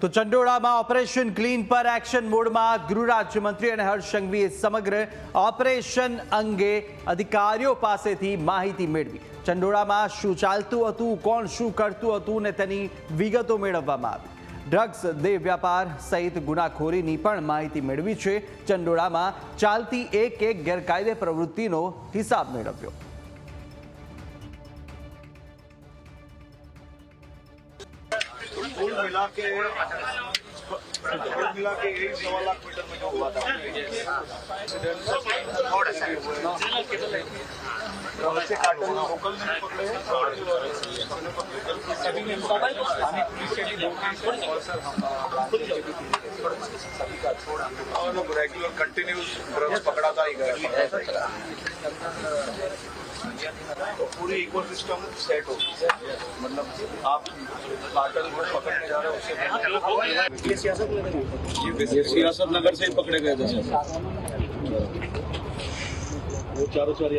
તો ચંડોળામાં operation clean પર action મોડમાં ગૃહ રાજ્યમંત્રી અને હર્ષ સંઘવીએ સમગ્ર ઓપરેશન અંગે અધિકારીઓ પાસેથી માહિતી મેળવી। ચંડોળામાં શું ચાલતું હતું, કોણ શું કરતું હતું ને તેની વિગતો મેળવવામાં આવી। ડ્રગ્સ, દેહ વ્યાપાર સહિત ગુનાખોરીની પણ માહિતી મેળવી છે। ચંડોળામાં ચાલતી એક ગેરકાયદે પ્રવૃત્તિનો હિસાબ મેળવ્યો। कुल मिला के 1.25 लाख मीटर में जो हुआ था वैसे कार्टन लोकल नहीं पकड़े हैं सभी ने स्थानीय पुलिस के भी और सर हम रेगुलर कंटिन्यूस ड्रग्स पकड़ा था ही गया तो पूरी इकोसिस्टम सेट हो मतलब आप कार्टल को पकड़ने जा रहे हो उससे सियासत नगर से ही पकड़े गए थे वो चारों चार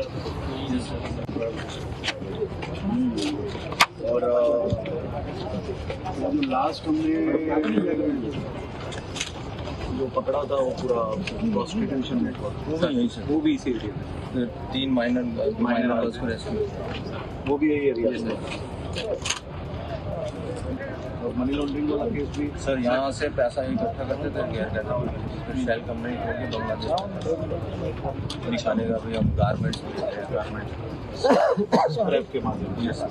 और लास्ट हमने जो पकड़ा था वो पूरा प्रोस्टिट्यूशन नेटवर्क वो भी इसी एरिया में 3 माइनर गर्ल्स को रेस्क्यू वो भी यही एरिया में। और मनी लॉन्ड्रिंग वाला केस भी सर यहाँ से पैसा इकट्ठा करते थे शेल कंपनी खोल के बांग्लादेश निशाने का भी हम गारमेंट्स के माध्यम से।